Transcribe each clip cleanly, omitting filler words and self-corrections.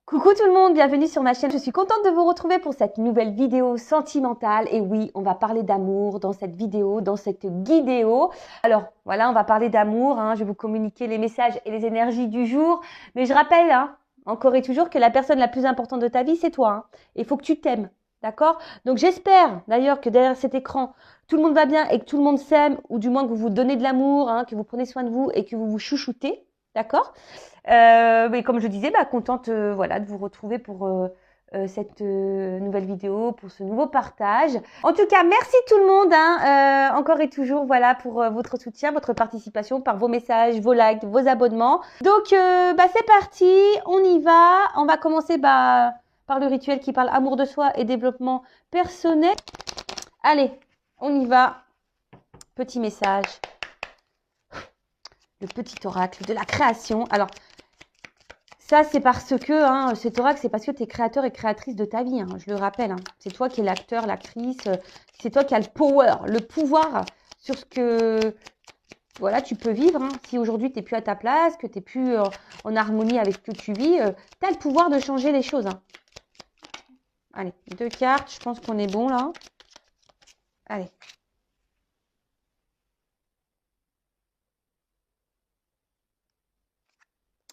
Coucou tout le monde, bienvenue sur ma chaîne. Je suis contente de vous retrouver pour cette nouvelle vidéo sentimentale. Et oui, on va parler d'amour dans cette vidéo, dans cette guidéo. Alors voilà, on va parler d'amour. Je vais vous communiquer les messages et les énergies du jour. Mais je rappelle, encore et toujours, que la personne la plus importante de ta vie, c'est toi. Il faut que tu t'aimes. D'accord? Donc j'espère d'ailleurs que derrière cet écran, tout le monde va bien et que tout le monde s'aime, ou du moins que vous vous donnez de l'amour, que vous prenez soin de vous et que vous vous chouchoutez. D'accord? Mais comme je disais, contente voilà, de vous retrouver pour cette nouvelle vidéo, pour ce nouveau partage. En tout cas, merci tout le monde, encore et toujours, voilà, pour votre soutien, votre participation, par vos messages, vos likes, vos abonnements. Donc, c'est parti, on y va. On va commencer par le rituel qui parle amour de soi et développement personnel. Allez, on y va. Petit message. Le petit oracle de la création. Alors, ça, c'est parce que, cet oracle, c'est parce que tu es créateur et créatrice de ta vie, je le rappelle. C'est toi qui es l'acteur, l'actrice, c'est toi qui as le pouvoir sur ce que voilà, tu peux vivre. Si aujourd'hui, tu n'es plus à ta place, que tu n'es plus en harmonie avec ce que tu vis, tu as le pouvoir de changer les choses. Allez, 2 cartes, je pense qu'on est bon là. Allez.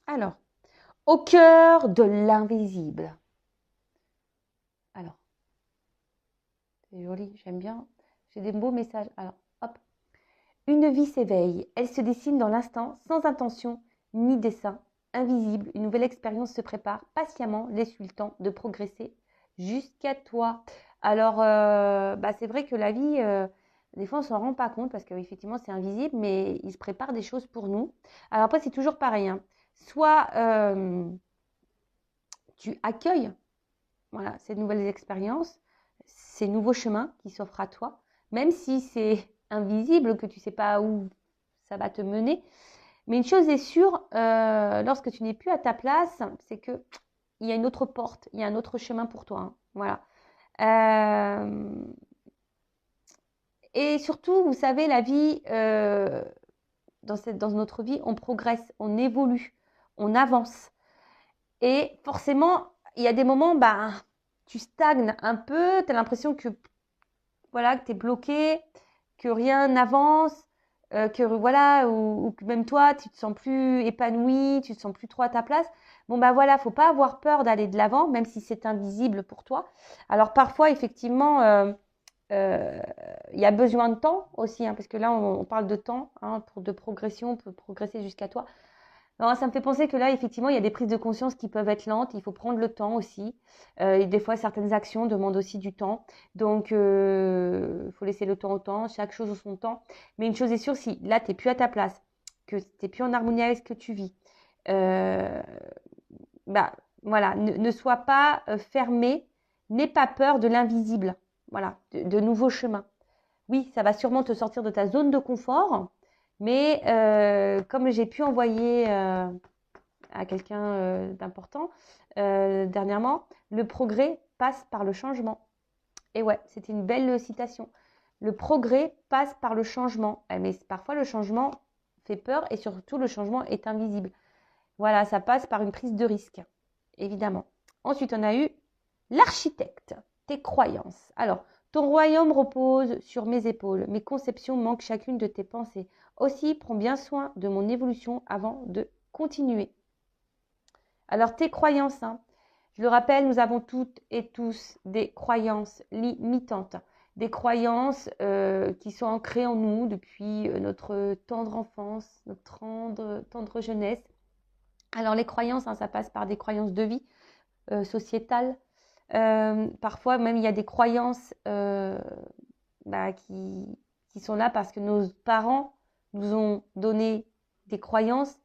Alors, au cœur de l'invisible. Alors, c'est joli, j'aime bien. J'ai des beaux messages. Alors, hop. Une vie s'éveille. Elle se dessine dans l'instant, sans intention ni dessein. Invisible, une nouvelle expérience se prépare. Patiemment, laisse-lui le temps de progresser jusqu'à toi. Alors, c'est vrai que la vie, des fois, on ne s'en rend pas compte parce qu'effectivement, c'est invisible, mais il se prépare des choses pour nous. Alors après, c'est toujours pareil. Soit tu accueilles voilà, ces nouvelles expériences, ces nouveaux chemins qui s'offrent à toi, même si c'est invisible, que tu ne sais pas où ça va te mener. Mais une chose est sûre, lorsque tu n'es plus à ta place, c'est qu'il y a une autre porte, il y a un autre chemin pour toi. Voilà. Et surtout, vous savez, la vie, dans notre vie, on progresse, on évolue, on avance. Et forcément, il y a des moments, tu stagnes un peu, tu as l'impression que voilà, que tu es bloqué, que rien n'avance, que voilà, ou que même toi, tu te sens plus épanoui, tu te sens plus trop à ta place. Bon, voilà, faut pas avoir peur d'aller de l'avant, même si c'est invisible pour toi. Alors, parfois, effectivement, il y a besoin de temps aussi, parce que là, on parle de temps, de progression, pour progresser jusqu'à toi. Non, ça me fait penser que là, effectivement, il y a des prises de conscience qui peuvent être lentes. Il faut prendre le temps aussi. Et des fois, certaines actions demandent aussi du temps. Donc, il faut laisser le temps au temps, chaque chose au son temps. Mais une chose est sûre, si là, tu n'es plus à ta place, que tu n'es plus en harmonie avec ce que tu vis, euh, voilà, ne sois pas fermé, n'aie pas peur de l'invisible. Voilà, de nouveaux chemins. Oui, ça va sûrement te sortir de ta zone de confort. Mais comme j'ai pu envoyer à quelqu'un d'important dernièrement, le progrès passe par le changement. Et ouais, c'était une belle citation. Le progrès passe par le changement. Mais parfois, le changement fait peur et surtout, le changement est invisible. Voilà, ça passe par une prise de risque, évidemment. Ensuite, on a eu l'architecte, tes croyances. Alors, ton royaume repose sur mes épaules. Mes conceptions manquent chacune de tes pensées. Aussi, prends bien soin de mon évolution avant de continuer. Alors, tes croyances, je le rappelle, nous avons toutes et tous des croyances limitantes. Des croyances qui sont ancrées en nous depuis notre tendre enfance, notre tendre jeunesse. Alors, les croyances, ça passe par des croyances de vie sociétales. Parfois, même, il y a des croyances qui sont là parce que nos parents nous ont donné des croyances,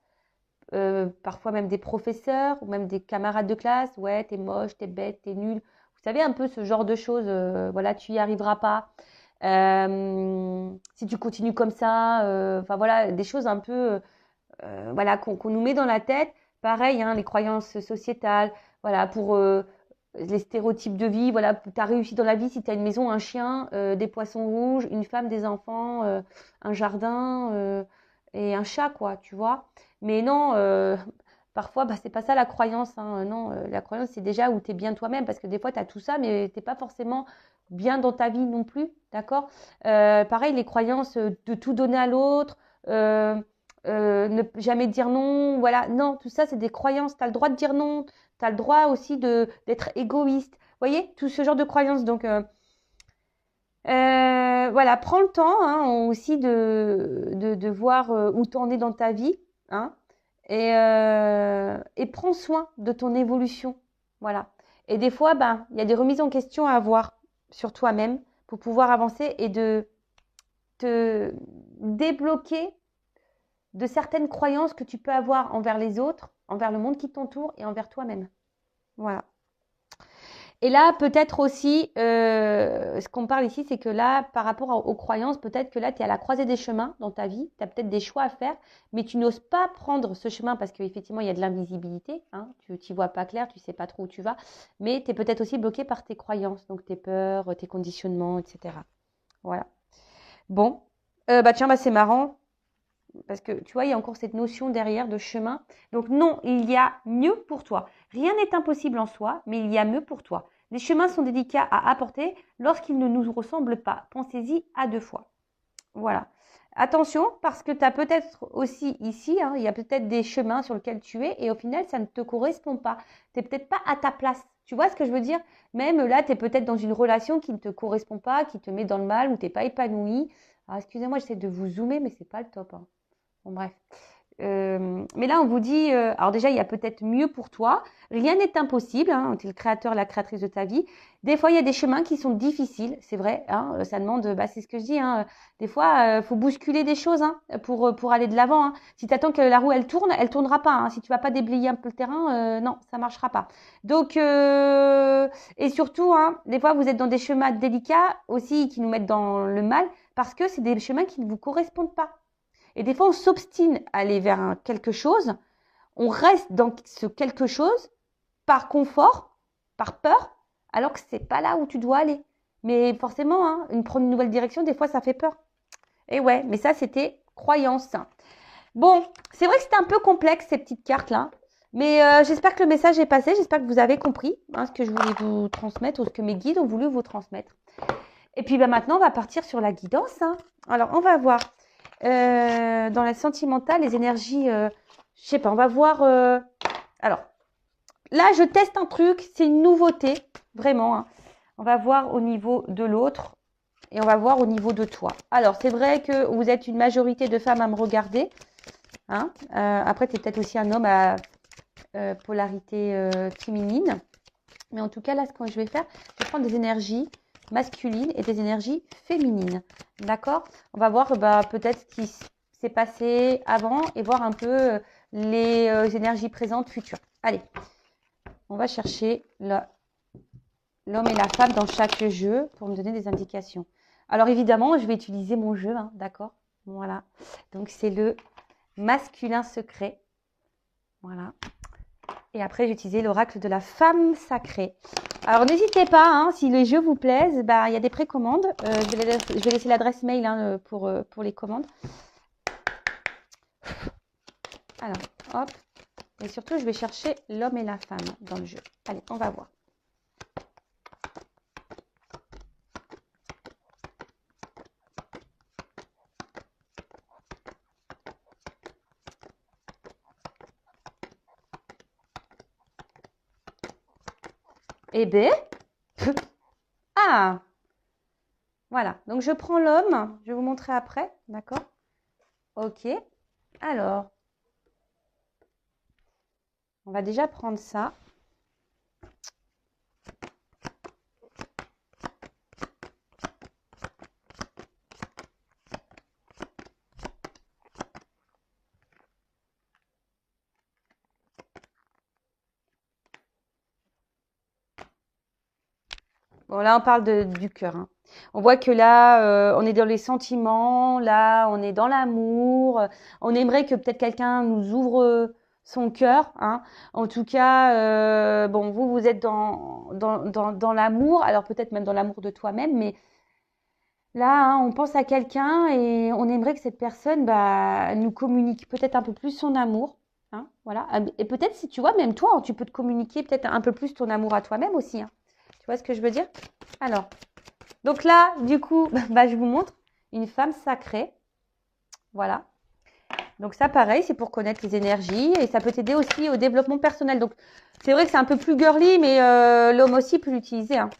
parfois même des professeurs ou même des camarades de classe. Ouais, t'es moche, t'es bête, t'es nul. Vous savez, un peu ce genre de choses. Voilà, tu y arriveras pas. Si tu continues comme ça, enfin voilà, des choses un peu voilà, qu'on nous met dans la tête. Pareil, les croyances sociétales, voilà, pour les stéréotypes de vie, voilà, tu as réussi dans la vie si tu as une maison, un chien, des poissons rouges, une femme, des enfants, un jardin et un chat, quoi, tu vois. Mais non, Parfois, bah, c'est pas ça la croyance, hein. Non, la croyance, c'est déjà où tu es bien toi-même, parce que des fois, tu as tout ça, mais tu n'es pas forcément bien dans ta vie non plus, d'accord? Pareil, les croyances de tout donner à l'autre, euh, ne jamais dire non, voilà. Non, tout ça, c'est des croyances. Tu as le droit de dire non, tu as le droit aussi d'être égoïste. Vous voyez, tout ce genre de croyances. Donc, voilà, prends le temps hein, aussi de voir où tu en es dans ta vie, hein, et prends soin de ton évolution. Voilà. Et des fois, ben, il y a des remises en question à avoir sur toi-même pour pouvoir avancer et de te débloquer de certaines croyances que tu peux avoir envers les autres, envers le monde qui t'entoure et envers toi-même. Voilà. Et là, peut-être aussi, ce qu'on parle ici, c'est que là, par rapport aux croyances, peut-être que là, tu es à la croisée des chemins dans ta vie, tu as peut-être des choix à faire, mais tu n'oses pas prendre ce chemin parce qu'effectivement, il y a de l'invisibilité, hein, tu n'y vois pas clair, tu ne sais pas trop où tu vas, mais tu es peut-être aussi bloqué par tes croyances, donc tes peurs, tes conditionnements, etc. Voilà. Bon, bah tiens, bah c'est marrant, parce que tu vois, il y a encore cette notion derrière de chemin. Donc non, il y a mieux pour toi. Rien n'est impossible en soi, mais il y a mieux pour toi. Les chemins sont délicats à apporter lorsqu'ils ne nous ressemblent pas. Pensez-y à deux fois. Voilà. Attention, parce que tu as peut-être aussi ici, hein, il y a peut-être des chemins sur lesquels tu es et au final, ça ne te correspond pas. Tu n'es peut-être pas à ta place. Tu vois ce que je veux dire? Même là, tu es peut-être dans une relation qui ne te correspond pas, qui te met dans le mal, où tu n'es pas épanoui. Alors, excusez-moi, j'essaie de vous zoomer, mais c'est pas le top, hein. Bon, bref. Mais là, on vous dit, alors déjà, il y a peut-être mieux pour toi. Rien n'est impossible. Hein, tu es le créateur, la créatrice de ta vie. Des fois, il y a des chemins qui sont difficiles, c'est vrai. Hein, ça demande, bah, c'est ce que je dis. Hein, des fois, faut bousculer des choses hein, pour aller de l'avant. Hein. Si tu attends que la roue, elle tourne, elle tournera pas. Hein. Si tu vas pas déblayer un peu le terrain, non, ça marchera pas. Donc, et surtout, hein, des fois, vous êtes dans des chemins délicats aussi qui nous mettent dans le mal parce que c'est des chemins qui ne vous correspondent pas. Et des fois, on s'obstine à aller vers quelque chose, on reste dans ce quelque chose par confort, par peur, alors que c'est pas là où tu dois aller. Mais forcément, hein, prendre une nouvelle direction, des fois, ça fait peur. Et ouais, mais ça, c'était croyance. Bon, c'est vrai que c'était un peu complexe, ces petites cartes-là. Mais j'espère que le message est passé, j'espère que vous avez compris hein, ce que je voulais vous transmettre ou ce que mes guides ont voulu vous transmettre. Et puis bah, maintenant, on va partir sur la guidance. Hein. Alors, on va voir. Dans la sentimentale, les énergies, je sais pas, on va voir. Alors, là, je teste un truc, c'est une nouveauté, vraiment. Hein. On va voir au niveau de l'autre et on va voir au niveau de toi. Alors, c'est vrai que vous êtes une majorité de femmes à me regarder. Hein. Après, tu es peut-être aussi un homme à polarité féminine. Mais en tout cas, là, ce que je vais faire, je vais prendre des énergies masculines et des énergies féminines. D'accord? On va voir bah, peut-être ce qui s'est passé avant et voir un peu les énergies présentes, futures. Allez, on va chercher l'homme et la femme dans chaque jeu pour me donner des indications. Alors évidemment, je vais utiliser mon jeu, hein, d'accord? Voilà. Donc c'est le masculin secret. Voilà. Et après, j'ai utilisé l'oracle de la femme sacrée. Alors, n'hésitez pas, hein, si les jeux vous plaisent, bah, il y a des précommandes. Je vais laisser l'adresse mail hein, pour les commandes. Alors, hop. Et surtout, je vais chercher l'homme et la femme dans le jeu. Allez, on va voir. Eh bien, ah, voilà. Donc, je prends l'homme. Je vais vous montrer après. D'accord? Ok. Alors, on va déjà prendre ça. Bon, là, on parle du cœur. Hein. On voit que là, on est dans les sentiments, là, on est dans l'amour. On aimerait que peut-être quelqu'un nous ouvre son cœur. Hein. En tout cas, bon, vous êtes dans l'amour, alors peut-être même dans l'amour de toi-même, mais là, hein, on pense à quelqu'un et on aimerait que cette personne bah, nous communique peut-être un peu plus son amour. Hein, voilà. Et peut-être si tu vois, même toi, hein, tu peux te communiquer peut-être un peu plus ton amour à toi-même aussi. Hein. Tu vois ce que je veux dire? Alors, donc là, du coup, je vous montre une femme sacrée. Voilà. Donc ça, pareil, c'est pour connaître les énergies et ça peut t'aider aussi au développement personnel. Donc, c'est vrai que c'est un peu plus girly, mais l'homme aussi peut l'utiliser. Hein.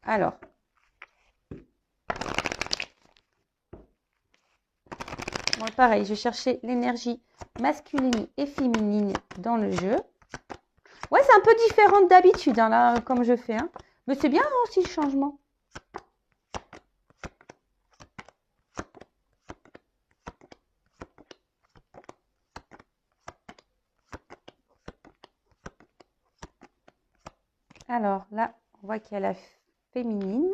Alors, bon, pareil, je cherchais l'énergie masculine et féminine dans le jeu. Ouais, c'est un peu différent d'habitude, hein, là, comme je fais. Hein. Mais c'est bien aussi le changement. Alors là, on voit qu'il y a la féminine.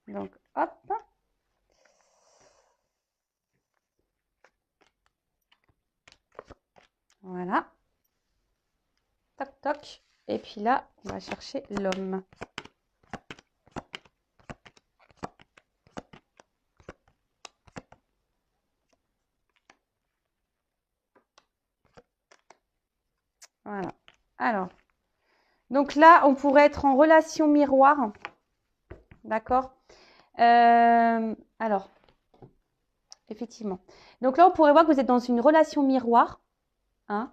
Donc, hop. Voilà. Toc, toc. Et puis là, on va chercher l'homme. Voilà. Alors, donc là, on pourrait être en relation miroir. D'accord. Alors, effectivement. Donc là, on pourrait voir que vous êtes dans une relation miroir. Hein.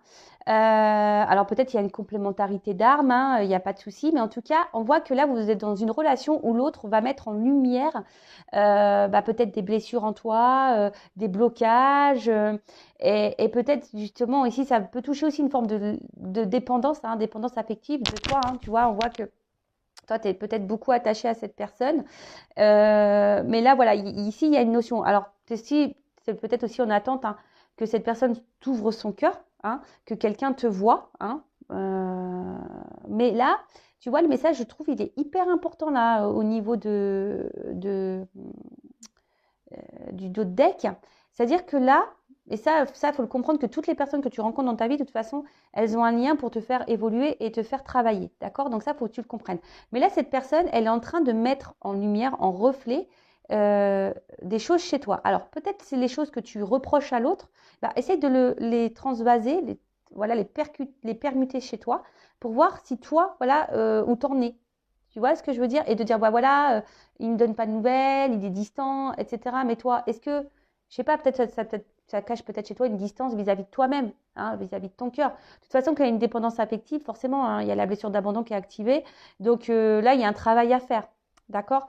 Alors peut-être il y a une complémentarité d'armes, hein, il n'y a pas de souci, mais en tout cas, on voit que là, vous êtes dans une relation où l'autre va mettre en lumière peut-être des blessures en toi, des blocages, et peut-être justement ici, ça peut toucher aussi une forme de dépendance, hein, dépendance affective de toi. Hein, tu vois, on voit que toi, tu es peut-être beaucoup attaché à cette personne. Mais là, voilà, ici, il y a une notion. Alors, c'est peut-être aussi en attente hein, que cette personne t'ouvre son cœur, hein, que quelqu'un te voit. Hein, mais là, tu vois, le message, je trouve, il est hyper important là, au niveau du dos de deck. C'est-à-dire que là, et ça, faut le comprendre que toutes les personnes que tu rencontres dans ta vie, de toute façon, elles ont un lien pour te faire évoluer et te faire travailler. D'accord? Donc ça, faut que tu le comprennes. Mais là, cette personne, elle est en train de mettre en lumière, en reflet, des choses chez toi. Alors, peut-être c'est les choses que tu reproches à l'autre. Essaye de les transvaser, les permuter chez toi pour voir si toi, où t'en es. Tu vois ce que je veux dire? Et de dire, il ne me donne pas de nouvelles, il est distant, etc. Mais toi, est-ce que, je sais pas, ça cache peut-être chez toi une distance vis-à-vis de toi-même, hein, vis-à-vis de ton cœur. De toute façon, quand il y a une dépendance affective, forcément, hein, il y a la blessure d'abandon qui est activée. Donc là, il y a un travail à faire. D'accord?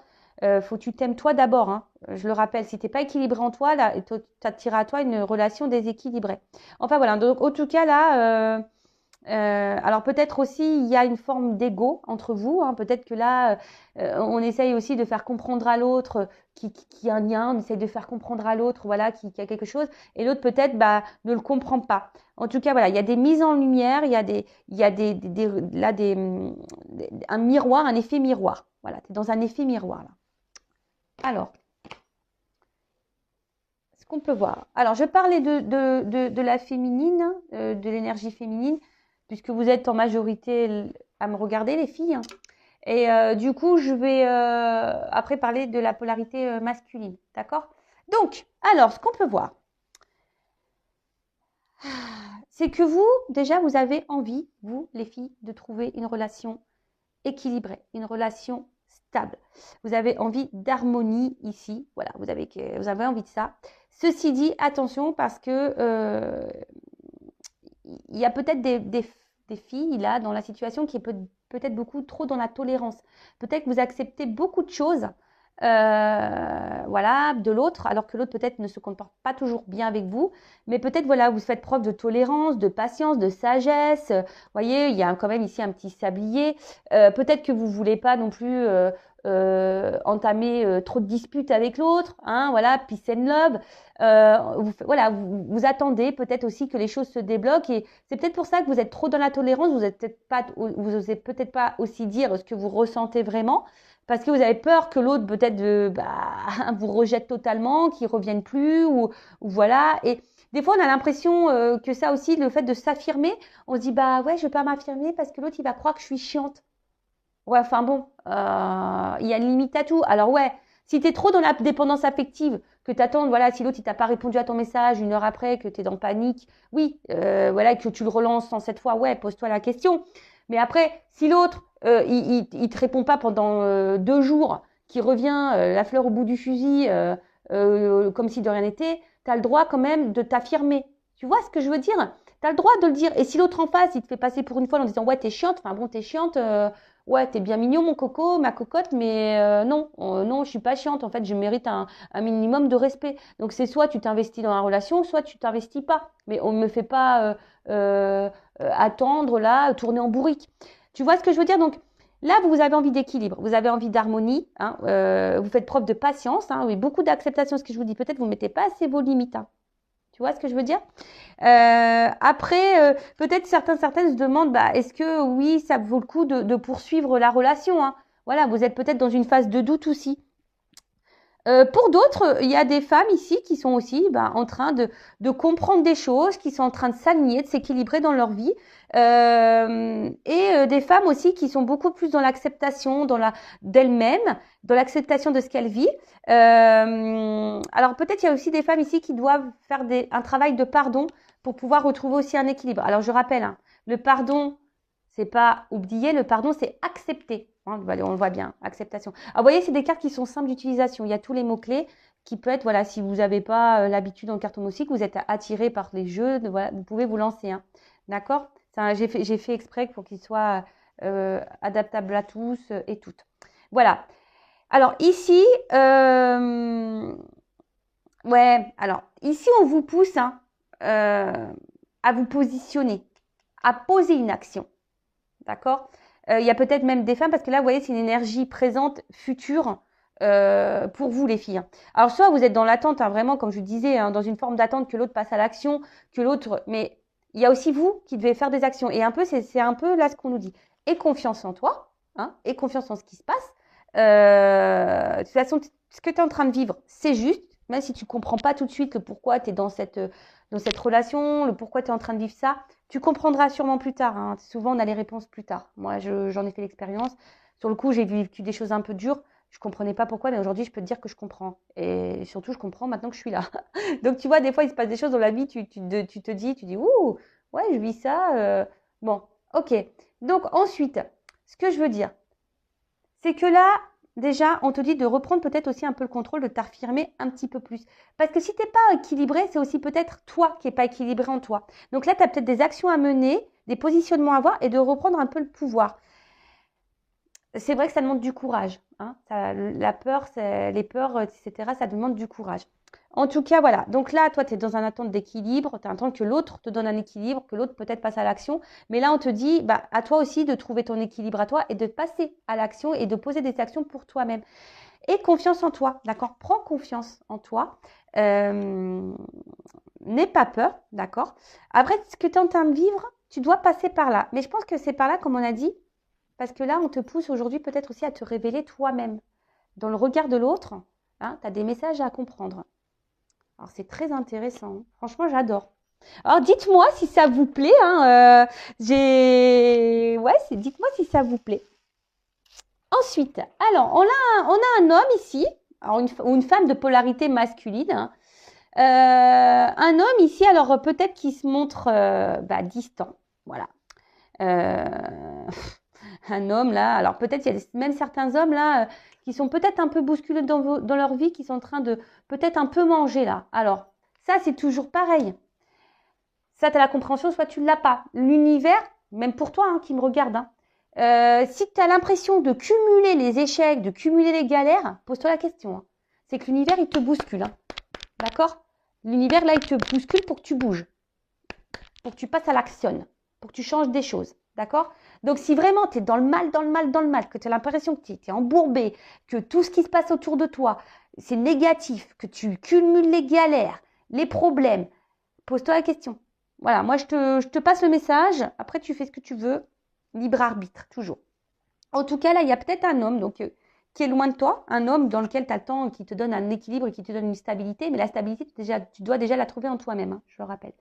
Faut que tu t'aimes toi d'abord. Hein. Je le rappelle, si tu n'es pas équilibré en toi, là, tu attireras à toi une relation déséquilibrée. Enfin voilà, donc en tout cas là, alors peut-être aussi il y a une forme d'ego entre vous. Hein. Peut-être que là, on essaye aussi de faire comprendre à l'autre qui a un lien, on essaye de faire comprendre à l'autre, voilà, qui a quelque chose, et l'autre peut-être ne le comprend pas. En tout cas, voilà, il y a des mises en lumière, il y a un miroir, un effet miroir. Voilà, tu es dans un effet miroir là. Alors, ce qu'on peut voir. Alors, je parlais de la féminine, de l'énergie féminine, puisque vous êtes en majorité à me regarder, les filles. Hein. Et du coup, je vais après parler de la polarité masculine. D'accord? Donc, alors, ce qu'on peut voir, c'est que vous, déjà, vous avez envie, vous, les filles, de trouver une relation équilibrée, une relation stable. Vous avez envie d'harmonie ici. Voilà, vous avez envie de ça. Ceci dit, attention parce que il y a peut-être des filles là dans la situation qui est peut-être beaucoup trop dans la tolérance. Peut-être que vous acceptez beaucoup de choses de l'autre, alors que l'autre peut-être ne se comporte pas toujours bien avec vous, mais peut-être vous faites preuve de tolérance, de patience, de sagesse. Voyez, il y a quand même ici un petit sablier. Peut-être que vous voulez pas non plus entamer trop de disputes avec l'autre, hein, voilà, peace and love. Vous attendez peut-être aussi que les choses se débloquent et c'est peut-être pour ça que vous êtes trop dans la tolérance. Vous osez peut-être pas aussi dire ce que vous ressentez vraiment. Parce que vous avez peur que l'autre peut-être vous rejette totalement, qu'il revienne plus ou voilà. Et des fois, on a l'impression que ça aussi, le fait de s'affirmer, on se dit je vais pas m'affirmer parce que l'autre il va croire que je suis chiante. Ouais, enfin bon, il y a une limite à tout. Alors ouais, Si tu es trop dans la dépendance affective, que tu attends, voilà, si l'autre il t'a pas répondu à ton message 1 heure après, que tu es dans panique, oui, voilà, que tu le relances 107 fois, ouais, pose-toi la question. Mais après, si l'autre, il te répond pas pendant 2 jours, qu'il revient la fleur au bout du fusil, comme si de rien n'était, tu as le droit quand même de t'affirmer. Tu vois ce que je veux dire? Tu as le droit de le dire. Et si l'autre en face, il te fait passer pour une folle en disant ouais, t'es chiante, enfin bon, t'es chiante, ouais, t'es bien mignon, mon coco, ma cocotte, mais non, non, je suis pas chiante. En fait, je mérite un minimum de respect. Donc, c'est soit tu t'investis dans la relation, soit tu t'investis pas. Mais on ne me fait pas attendre là, tourner en bourrique. Tu vois ce que je veux dire? Donc, là, vous avez envie d'équilibre, vous avez envie d'harmonie, hein, vous faites preuve de patience, hein, oui, beaucoup d'acceptation. Ce que je vous dis, peut-être vous ne mettez pas assez vos limites. Hein. Tu vois ce que je veux dire? Après, peut-être certaines se demandent, bah, est-ce que oui, ça vaut le coup de poursuivre la relation, hein? Voilà, vous êtes peut-être dans une phase de doute aussi. Pour d'autres, il y a des femmes ici qui sont aussi en train de comprendre des choses, qui sont en train de s'aligner, de s'équilibrer dans leur vie. Et des femmes aussi qui sont beaucoup plus dans l'acceptation d'elles-mêmes, dans l'acceptation de ce qu'elles vivent. Alors peut-être il y a aussi des femmes ici qui doivent faire un travail de pardon pour pouvoir retrouver aussi un équilibre. Alors je rappelle, hein, le pardon, c'est pas oublier, le pardon, c'est accepter. Hein, on le voit bien, acceptation. Alors, vous voyez, c'est des cartes qui sont simples d'utilisation. Il y a tous les mots-clés qui peut être, voilà, si vous n'avez pas l'habitude en cartomancie, que vous êtes attiré par les jeux, voilà, vous pouvez vous lancer. Hein. D'accord? J'ai fait exprès pour qu'il soit adaptable à tous et toutes. Voilà. Alors, ici, ouais, alors, ici, on vous pousse hein, à vous positionner, à poser une action. D'accord? Il y a peut-être même des femmes, parce que là, vous voyez, c'est une énergie présente, future, pour vous, les filles. Alors, soit vous êtes dans l'attente, hein, vraiment, comme je vous disais, hein, dans une forme d'attente que l'autre passe à l'action, que l'autre... Mais il y a aussi vous qui devez faire des actions. Et un peu, c'est un peu là ce qu'on nous dit. Aie confiance en toi, hein, aie confiance en ce qui se passe. De toute façon, ce que tu es en train de vivre, c'est juste, même si tu comprends pas tout de suite le pourquoi tu es dans cette relation, le pourquoi tu es en train de vivre ça. Tu comprendras sûrement plus tard. Hein. Souvent, on a les réponses plus tard. Moi, j'en ai fait l'expérience. Sur le coup, j'ai vécu des choses un peu dures. Je ne comprenais pas pourquoi, mais aujourd'hui, je peux te dire que je comprends. Et surtout, je comprends maintenant que je suis là. Donc, tu vois, des fois, il se passe des choses dans la vie. Tu te dis, ouh, ouais, je vis ça. Bon, ok. Donc, ensuite, ce que je veux dire, c'est que là, déjà, on te dit de reprendre peut-être aussi un peu le contrôle, de t'affirmer un petit peu plus. Parce que si tu n'es pas équilibré, c'est aussi peut-être toi qui n'es pas équilibré en toi. Donc là, tu as peut-être des actions à mener, des positionnements à avoir et de reprendre un peu le pouvoir. C'est vrai que ça demande du courage. Hein. La peur, les peurs, etc., ça demande du courage. En tout cas, voilà. Donc là, toi, tu es dans un attente d'équilibre. Tu attends que l'autre te donne un équilibre, que l'autre peut-être passe à l'action. Mais là, on te dit, à toi aussi de trouver ton équilibre à toi et de passer à l'action et de poser des actions pour toi-même. Et confiance en toi, d'accord? Prends confiance en toi. N'aie pas peur, d'accord? Après, ce que tu es en train de vivre, tu dois passer par là. Mais je pense que c'est par là, comme on a dit, parce que là, on te pousse aujourd'hui peut-être aussi à te révéler toi-même. Dans le regard de l'autre, hein, tu as des messages à comprendre. Alors, c'est très intéressant. Hein. Franchement, j'adore. Alors, dites-moi si ça vous plaît. Hein, ouais, dites-moi si ça vous plaît. Ensuite, alors, on a un homme ici, alors ou une femme de polarité masculine. Hein. Un homme ici, alors peut-être qui se montre distant. Voilà. Un homme là, alors peut-être il y a même certains hommes là qui sont peut-être un peu bousculés dans leur vie, qui sont en train de peut-être un peu manger là. Alors, ça c'est toujours pareil. Ça, tu as la compréhension, soit tu ne l'as pas. L'univers, même pour toi hein, qui me regarde, hein, si tu as l'impression de cumuler les échecs, de cumuler les galères, pose-toi la question. Hein. C'est que l'univers, il te bouscule. Hein. D'accord? L'univers, là, il te bouscule pour que tu bouges, pour que tu passes à l'action, pour que tu changes des choses. D'accord? Donc, si vraiment tu es dans le mal, que tu as l'impression que tu es embourbé, que tout ce qui se passe autour de toi, c'est négatif, que tu cumules les galères, les problèmes, pose-toi la question. Voilà, moi, je te passe le message. Après, tu fais ce que tu veux. Libre arbitre, toujours. En tout cas, là, il y a peut-être un homme donc, qui est loin de toi, un homme dans lequel tu attends, qui te donne un équilibre et qui te donne une stabilité. Mais la stabilité, tu dois déjà la trouver en toi-même, hein, je le rappelle.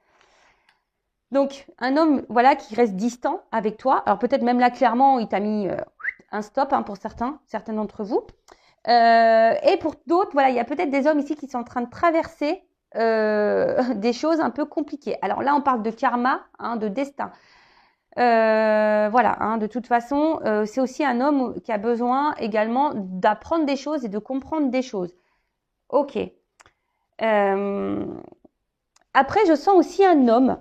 Donc, un homme voilà, qui reste distant avec toi. Alors, peut-être même là, clairement, il t'a mis un stop hein, pour certains d'entre vous. Et pour d'autres, voilà, il y a peut-être des hommes ici qui sont en train de traverser des choses un peu compliquées. Alors là, on parle de karma, hein, de destin. Voilà, hein, de toute façon, c'est aussi un homme qui a besoin également d'apprendre des choses et de comprendre des choses. Ok. Après, je sens aussi un homme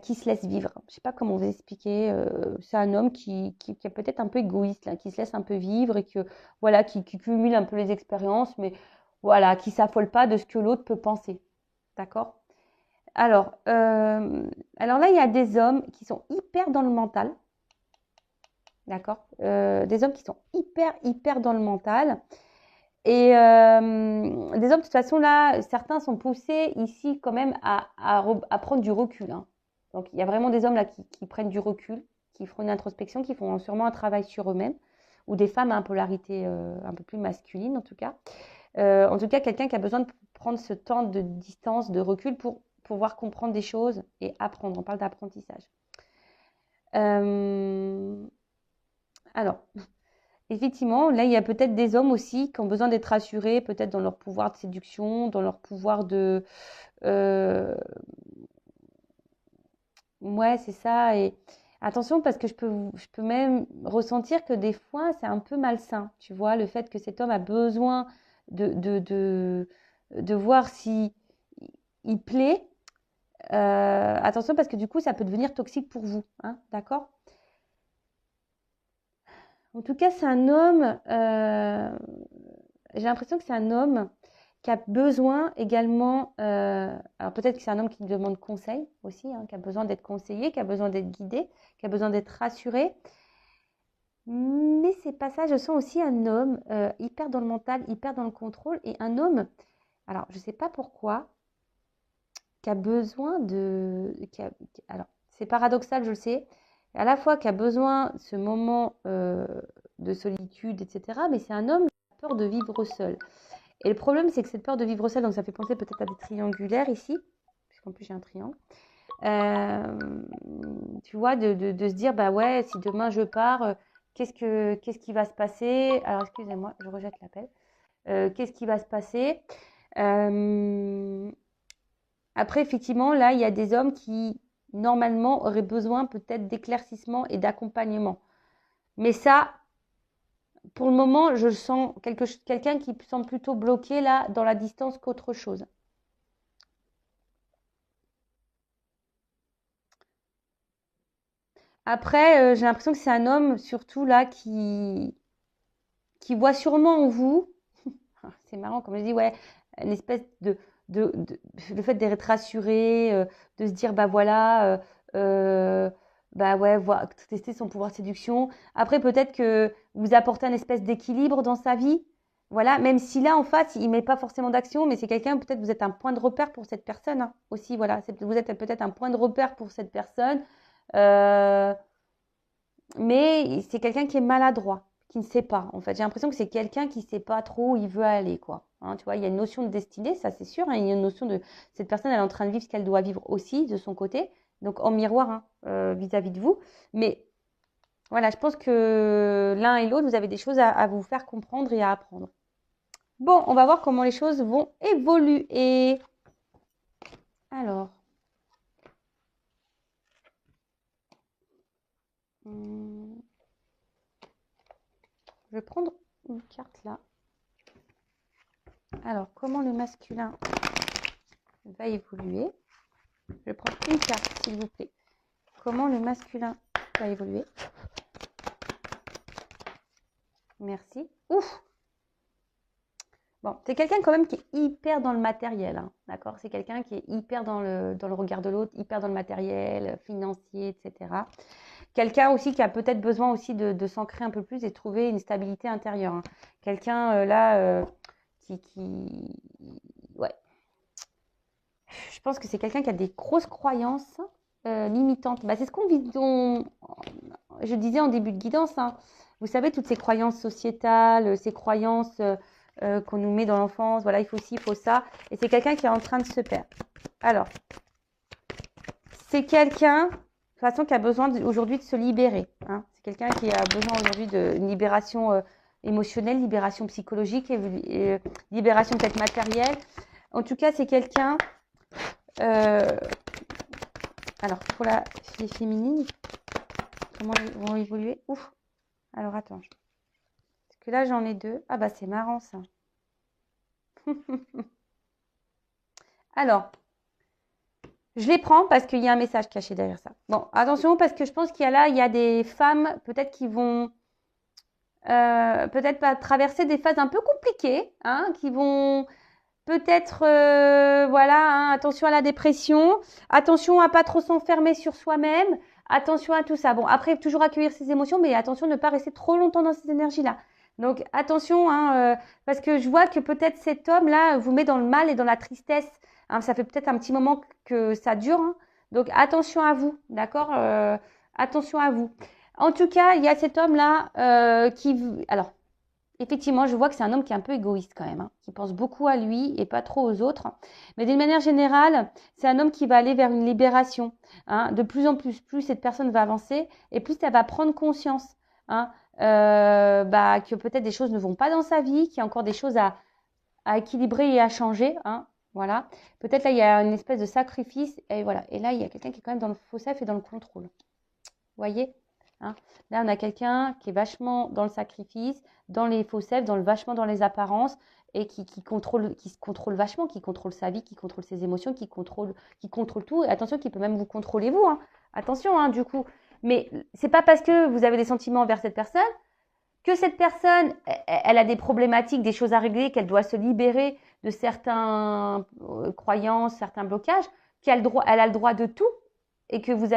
qui se laisse vivre. Je sais pas comment vous expliquer. C'est un homme qui est peut-être un peu égoïste, là, qui se laisse un peu vivre et que voilà, qui cumule un peu les expériences, mais voilà, qui s'affole pas de ce que l'autre peut penser. D'accord? Alors là, il y a des hommes qui sont hyper dans le mental. D'accord? Des hommes qui sont hyper dans le mental. Et des hommes, de toute façon, là, certains sont poussés ici quand même à prendre du recul. Hein. Donc, il y a vraiment des hommes là qui prennent du recul, qui font une introspection, qui font sûrement un travail sur eux-mêmes, ou des femmes à polarité un peu plus masculine, en tout cas. En tout cas, quelqu'un qui a besoin de prendre ce temps de distance, de recul pour pouvoir comprendre des choses et apprendre. On parle d'apprentissage. Alors, effectivement, là, il y a peut-être des hommes aussi qui ont besoin d'être rassurés, peut-être dans leur pouvoir de séduction, dans leur pouvoir de... Ouais, c'est ça. Et attention, parce que je peux même ressentir que des fois, c'est un peu malsain. Tu vois, le fait que cet homme a besoin de voir si il plaît. Attention, parce que du coup, ça peut devenir toxique pour vous. Hein, d'accord? En tout cas, c'est un homme, j'ai l'impression que c'est un homme qui a besoin également, alors peut-être que c'est un homme qui demande conseil aussi, hein, qui a besoin d'être conseillé, qui a besoin d'être guidé, qui a besoin d'être rassuré. Mais c'est pas ça, je sens aussi un homme hyper dans le mental, hyper dans le contrôle, et un homme, alors je sais pas pourquoi, qui a besoin alors c'est paradoxal, je le sais, à la fois qui a besoin de ce moment de solitude, etc. Mais c'est un homme qui a peur de vivre seul. Et le problème, c'est que cette peur de vivre seul, donc ça fait penser peut-être à des triangulaires ici, puisqu'en plus j'ai un triangle. Tu vois, de se dire, bah ouais, si demain je pars, qu'est-ce qui va se passer? Alors excusez-moi, je rejette l'appel. Qu'est-ce qui va se passer? Après, effectivement, là, il y a des hommes qui, normalement, auraient besoin peut-être d'éclaircissement et d'accompagnement. Mais ça, pour le moment, je sens quelqu'un qui semble plutôt bloqué là dans la distance qu'autre chose. Après, j'ai l'impression que c'est un homme surtout là qui voit sûrement en vous, c'est marrant comme je dis, ouais, une espèce de le fait d'être rassuré, de se dire bah voilà, bah ouais, tester son pouvoir de séduction. Après, peut-être que vous apportez un espèce d'équilibre dans sa vie. Voilà, même si là en face, il met pas forcément d'action, mais c'est quelqu'un, peut-être vous êtes un point de repère pour cette personne hein, aussi. Voilà, vous êtes peut-être un point de repère pour cette personne. Euh, mais c'est quelqu'un qui est maladroit, qui ne sait pas. En fait, j'ai l'impression que c'est quelqu'un qui ne sait pas trop où il veut aller, quoi. Hein, tu vois, il y a une notion de destinée, ça c'est sûr. Hein, il y a une notion de cette personne, elle est en train de vivre ce qu'elle doit vivre aussi de son côté, donc en miroir hein, vis-à-vis de vous. Mais voilà, je pense que l'un et l'autre, vous avez des choses à vous faire comprendre et à apprendre. Bon, on va voir comment les choses vont évoluer. Alors, je vais prendre une carte là. Alors, comment le masculin va évoluer? Je prends une carte, s'il vous plaît. Comment le masculin va évoluer? Merci. Ouf! Bon, c'est quelqu'un quand même qui est hyper dans le matériel, hein, d'accord? C'est quelqu'un qui est hyper dans le regard de l'autre, hyper dans le matériel, financier, etc. Quelqu'un aussi qui a peut-être besoin aussi de s'ancrer un peu plus et de trouver une stabilité intérieure. Hein. Quelqu'un là qui... Ouais. Je pense que c'est quelqu'un qui a des grosses croyances limitantes. Bah, c'est ce je disais en début de guidance. Hein. Vous savez, toutes ces croyances sociétales, ces croyances qu'on nous met dans l'enfance. Voilà, il faut ci, il faut ça. Et c'est quelqu'un qui est en train de se perdre. Alors, c'est quelqu'un, de toute façon, qui a besoin aujourd'hui de se libérer. Hein. C'est quelqu'un qui a besoin aujourd'hui d'une libération émotionnelle, libération psychologique et libération peut-être matérielle. En tout cas, c'est quelqu'un... alors, pour les féminines, comment elles vont évoluer? Ouf. Alors, attends. Parce que là, j'en ai deux. Ah bah, c'est marrant, ça. Alors, je les prends parce qu'il y a un message caché derrière ça. Bon, attention, parce que je pense qu'il y a des femmes, peut-être qui vont... peut-être pas traverser des phases un peu compliquées, hein, qui vont peut-être, voilà, hein, attention à la dépression, attention à pas trop s'enfermer sur soi-même, attention à tout ça. Bon, après, toujours accueillir ses émotions, mais attention de ne pas rester trop longtemps dans ces énergies-là. Donc, attention, hein, parce que je vois que peut-être cet homme-là vous met dans le mal et dans la tristesse. Hein, ça fait peut-être un petit moment que ça dure. Hein. Donc, attention à vous, d'accord attention à vous. En tout cas, il y a cet homme-là alors, effectivement, je vois que c'est un homme qui est un peu égoïste quand même, hein, qui pense beaucoup à lui et pas trop aux autres. Mais d'une manière générale, c'est un homme qui va aller vers une libération. Hein. De plus en plus, plus cette personne va avancer et plus elle va prendre conscience hein, que peut-être des choses ne vont pas dans sa vie, qu'il y a encore des choses à équilibrer et à changer. Hein. Voilà. Peut-être là, il y a une espèce de sacrifice et voilà. Et là, il y a quelqu'un qui est quand même dans le faux self et dans le contrôle. Vous voyez hein. Là, on a quelqu'un qui est vachement dans le sacrifice, dans les faux selfs, vachement dans les apparences et qui se contrôle vachement, qui contrôle sa vie, qui contrôle ses émotions, qui contrôle tout. Et attention, qui peut même vous contrôler vous. Hein. Attention, hein, du coup. Mais c'est pas parce que vous avez des sentiments envers cette personne que cette personne, elle a des problématiques, des choses à régler, qu'elle doit se libérer de certaines croyances, certains blocages, elle a le droit de tout et que vous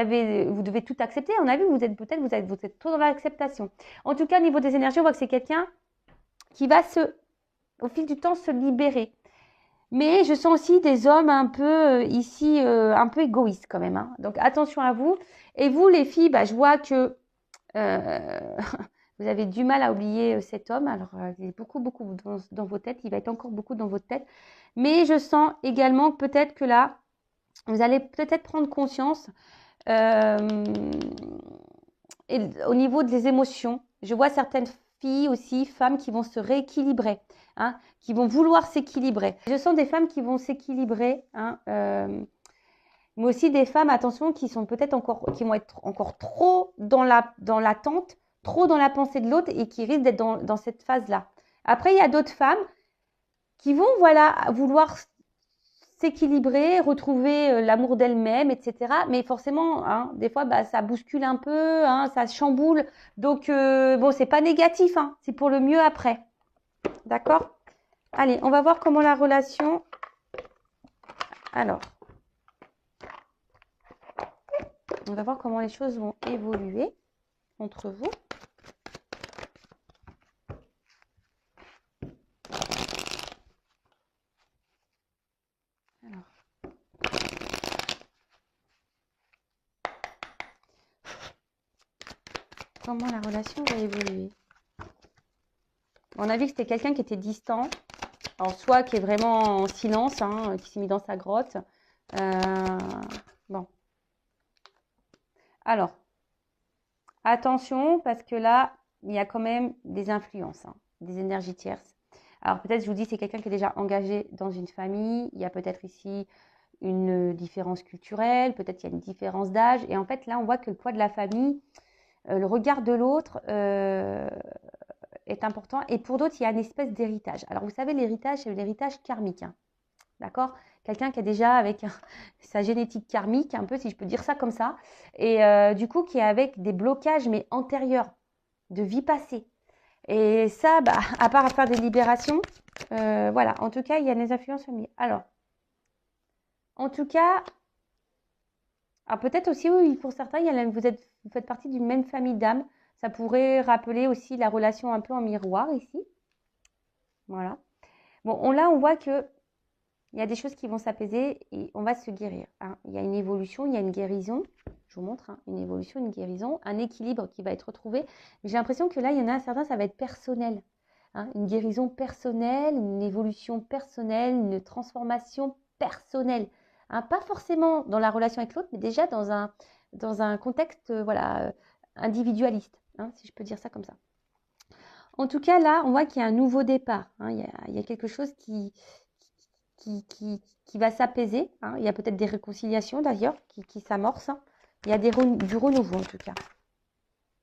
devez tout accepter. On a vu, vous êtes trop dans l'acceptation. En tout cas, au niveau des énergies, on voit que c'est quelqu'un qui va au fil du temps, se libérer. Mais je sens aussi des hommes un peu ici, un peu égoïstes quand même. Hein. Donc attention à vous. Et vous, les filles, je vois que vous avez du mal à oublier cet homme. Alors, il est beaucoup dans vos têtes. Il va être encore beaucoup dans votre tête. Mais je sens également peut-être que là, vous allez peut-être prendre conscience et au niveau des émotions. Je vois certaines filles aussi, femmes qui vont se rééquilibrer, hein, qui vont vouloir s'équilibrer. Je sens des femmes qui vont s'équilibrer, hein, mais aussi des femmes, attention, qui vont être encore trop dans l'attente, trop dans la pensée de l'autre et qui risquent d'être dans cette phase-là. Après, il y a d'autres femmes qui vont, vouloir s'équilibrer, retrouver l'amour d'elle-même, etc. Mais forcément, hein, des fois, ça bouscule un peu, hein, ça chamboule. Donc, bon, c'est pas négatif, hein, c'est pour le mieux après. D'accord ? Allez, on va voir comment la relation... Alors, on va voir comment les choses vont évoluer entre vous. Alors. Comment la relation va évoluer. On a vu que c'était quelqu'un qui était distant, alors soit qui est vraiment en silence, hein, qui s'est mis dans sa grotte. Bon. Alors, attention, parce que là, il y a quand même des influences, hein, des énergies tierces. Alors peut-être, je vous dis, c'est quelqu'un qui est déjà engagé dans une famille. Il y a peut-être ici une différence culturelle, peut-être il y a une différence d'âge. Et en fait, là, on voit que le poids de la famille, le regard de l'autre est important. Et pour d'autres, il y a une espèce d'héritage. Alors, vous savez, l'héritage, c'est l'héritage karmique. Hein. D'accord ? Quelqu'un qui est déjà avec sa génétique karmique, un peu, si je peux dire ça comme ça. Et du coup, qui est avec des blocages, mais antérieurs, de vie passée. Et ça, à part à faire des libérations, voilà. En tout cas, il y a des influences familiales. Alors, en tout cas, peut-être aussi, oui, pour certains, vous faites partie d'une même famille d'âmes. Ça pourrait rappeler aussi la relation un peu en miroir ici. Voilà. Bon, là, on voit que il y a des choses qui vont s'apaiser et on va se guérir. Hein. Il y a une évolution, il y a une guérison. Je vous montre, hein, une évolution, une guérison, un équilibre qui va être retrouvé. J'ai l'impression que là, il y en a certains, ça va être personnel. Hein. Une guérison personnelle, une évolution personnelle, une transformation personnelle. Hein. Pas forcément dans la relation avec l'autre, mais déjà dans un contexte, voilà, individualiste, hein, si je peux dire ça comme ça. En tout cas, là, on voit qu'il y a un nouveau départ. Hein, il y a quelque chose qui va s'apaiser. Hein. Il y a peut-être des réconciliations d'ailleurs qui s'amorcent. Hein. Il y a du renouveau en tout cas.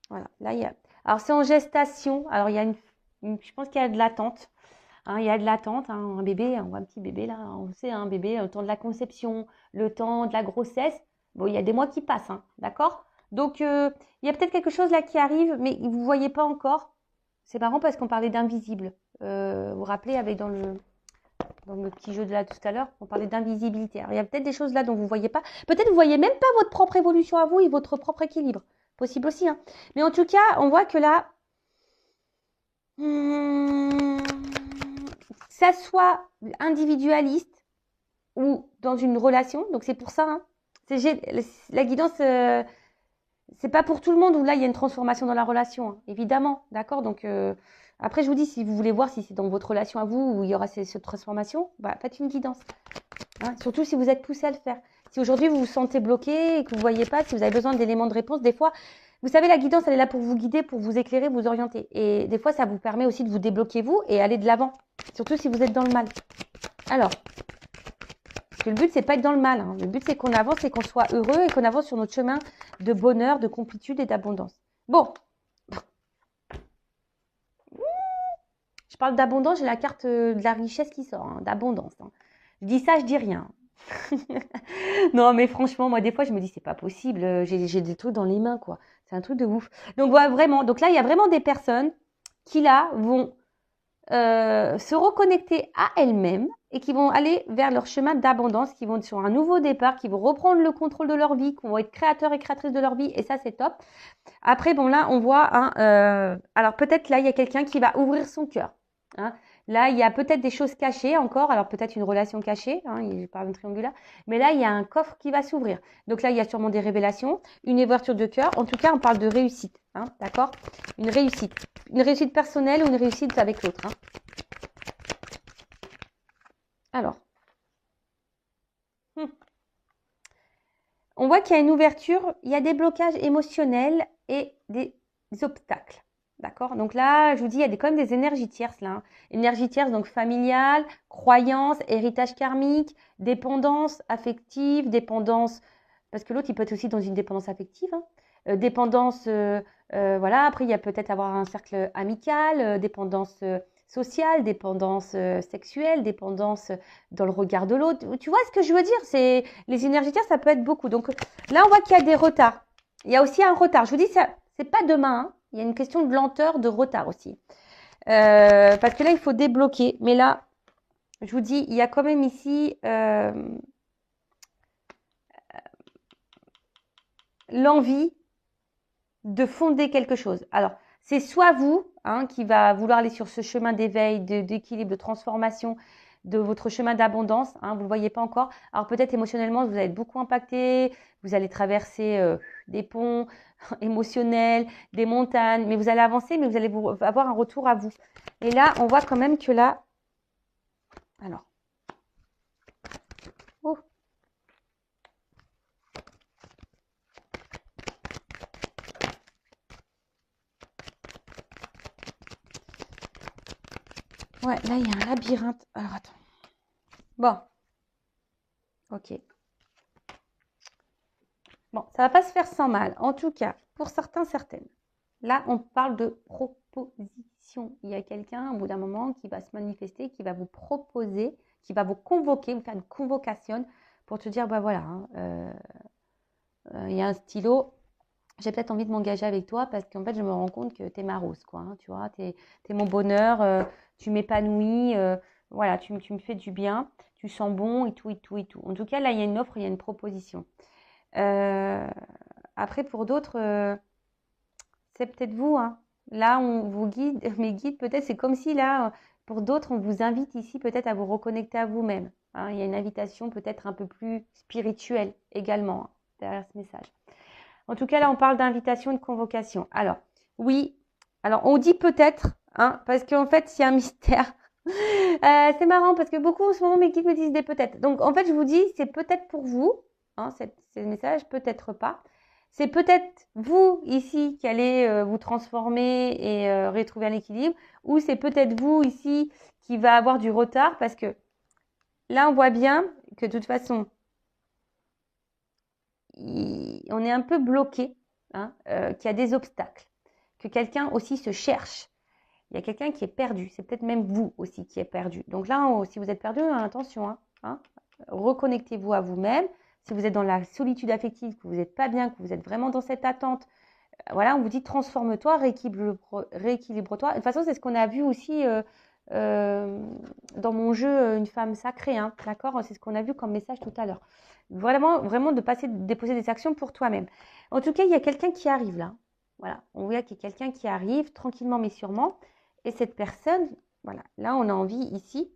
Voilà. Là, il y a... Alors, c'est en gestation. Alors, il y a je pense qu'il y a de l'attente. Hein, il y a de l'attente. Hein. Un bébé, on voit un petit bébé là. On sait, un bébé, le temps de la conception, le temps de la grossesse. Bon, il y a des mois qui passent. Hein, d'accord? Donc, il y a peut-être quelque chose là qui arrive, mais vous ne voyez pas encore. C'est marrant parce qu'on parlait d'invisible. Vous vous rappelez, avec dans le petit jeu de là tout à l'heure, on parlait d'invisibilité. Alors, il y a peut-être des choses là dont vous ne voyez pas. Peut-être vous ne voyez même pas votre propre évolution à vous et votre propre équilibre. Possible aussi. Hein. Mais en tout cas, on voit que là, ça soit individualiste ou dans une relation. Donc, c'est pour ça. Hein. La guidance, c'est pas pour tout le monde où là, il y a une transformation dans la relation. Hein, évidemment. D'accord? Donc, après, je vous dis, si vous voulez voir si c'est dans votre relation à vous où il y aura cette transformation, bah, faites une guidance. Hein, surtout si vous êtes poussé à le faire. Si aujourd'hui vous vous sentez bloqué et que vous ne voyez pas, si vous avez besoin d'éléments de réponse, des fois, vous savez, la guidance, elle est là pour vous guider, pour vous éclairer, vous orienter. Et des fois, ça vous permet aussi de vous débloquer vous et aller de l'avant. Surtout si vous êtes dans le mal. Alors, parce que le but, c'est pas être dans le mal. Hein. Le but, c'est qu'on avance et qu'on soit heureux et qu'on avance sur notre chemin de bonheur, de complétude et d'abondance. Bon. Je parle d'abondance, j'ai la carte de la richesse qui sort, hein, d'abondance. Hein. Je dis ça, je dis rien. Non, mais franchement, moi, des fois, je me dis, c'est pas possible. J'ai des trucs dans les mains, quoi. C'est un truc de ouf. Donc, voilà, vraiment. Donc là, il y a vraiment des personnes qui, là, vont se reconnecter à elles-mêmes et qui vont aller vers leur chemin d'abondance, qui vont sur un nouveau départ, qui vont reprendre le contrôle de leur vie, qui vont être créateurs et créatrices de leur vie. Et ça, c'est top. Après, bon, là, on voit, hein, alors peut-être là, il y a quelqu'un qui va ouvrir son cœur. Hein. Là, il y a peut-être des choses cachées encore. Alors, peut-être une relation cachée. Hein, je parle d'un triangulaire. Mais là, il y a un coffre qui va s'ouvrir. Donc là, il y a sûrement des révélations, une ouverture de cœur. En tout cas, on parle de réussite. Hein, d'accord? Une réussite. Une réussite personnelle ou une réussite avec l'autre. Hein. Alors. On voit qu'il y a une ouverture. Il y a des blocages émotionnels et des obstacles. D'accord? Donc là, je vous dis, il y a quand même des énergies tierces là. Hein. Énergie tierce, donc familiale, croyance, héritage karmique, dépendance affective, dépendance, parce que l'autre, il peut être aussi dans une dépendance affective. Hein. Dépendance, voilà. Après, il y a peut-être avoir un cercle amical, dépendance sociale, dépendance sexuelle, dépendance dans le regard de l'autre. Tu vois ce que je veux dire? C'est les énergies tierces, ça peut être beaucoup. Donc là, on voit qu'il y a des retards. Il y a aussi un retard. Je vous dis, ça, c'est pas demain. Hein. Il y a une question de lenteur, de retard aussi. Parce que là, il faut débloquer. Mais là, je vous dis, il y a quand même ici l'envie de fonder quelque chose. Alors, c'est soit vous hein, qui va vouloir aller sur ce chemin d'éveil, d'équilibre, de transformation, de votre chemin d'abondance. Hein, vous ne le voyez pas encore. Alors, peut-être émotionnellement, vous allez être beaucoup impacté. Vous allez traverser des ponts émotionnels, des montagnes. Mais vous allez avancer, mais vous allez avoir un retour à vous. Et là, on voit quand même que là... Alors. Oh. Ouais, là, il y a un labyrinthe. Alors, attends. Bon. Ok. Bon, ça va pas se faire sans mal. En tout cas, pour certains, certaines. Là, on parle de proposition. Il y a quelqu'un, au bout d'un moment, qui va se manifester, qui va vous proposer, qui va vous convoquer, vous faire une convocation pour te dire, bah voilà, hein, il y a un stylo, j'ai peut-être envie de m'engager avec toi parce qu'en fait, je me rends compte que tu es ma rose, quoi. Hein, tu vois, tu es mon bonheur, tu m'épanouis, voilà, tu me fais du bien, tu sens bon et tout, et tout, et tout. En tout cas, là, il y a une offre, il y a une proposition. Après, pour d'autres, c'est peut-être vous. Hein. Là, on vous guide, mes guides, peut-être, c'est comme si là, pour d'autres, on vous invite ici peut-être à vous reconnecter à vous-même. Hein. Il y a une invitation peut-être un peu plus spirituelle également hein, derrière ce message. En tout cas, là, on parle d'invitation et de convocation. Alors, oui, alors on dit peut-être, hein, parce qu'en fait, c'est un mystère. C'est marrant parce que beaucoup, en ce moment, mes guides me disent des peut-être. Donc, en fait, je vous dis, c'est peut-être pour vous, hein, ce message, peut-être pas. c'est peut-être vous ici qui allez vous transformer et retrouver un équilibre, ou c'est peut-être vous ici qui va avoir du retard parce que là, on voit bien que de toute façon, on est un peu bloqué, hein, qu'il y a des obstacles, que quelqu'un aussi se cherche. Il y a quelqu'un qui est perdu. C'est peut-être même vous aussi qui est perdu. Donc là, si vous êtes perdu, attention, hein, reconnectez-vous à vous-même. Si vous êtes dans la solitude affective, que vous n'êtes pas bien, que vous êtes vraiment dans cette attente, voilà, on vous dit transforme-toi, rééquilibre-toi. De toute façon, c'est ce qu'on a vu aussi dans mon jeu Une femme sacrée, hein, d'accord? C'est ce qu'on a vu comme message tout à l'heure. Vraiment, vraiment de déposer des actions pour toi-même. En tout cas, il y a quelqu'un qui arrive là. Voilà, on voit qu'il y a quelqu'un qui arrive tranquillement mais sûrement. Et cette personne, voilà, là, on a envie ici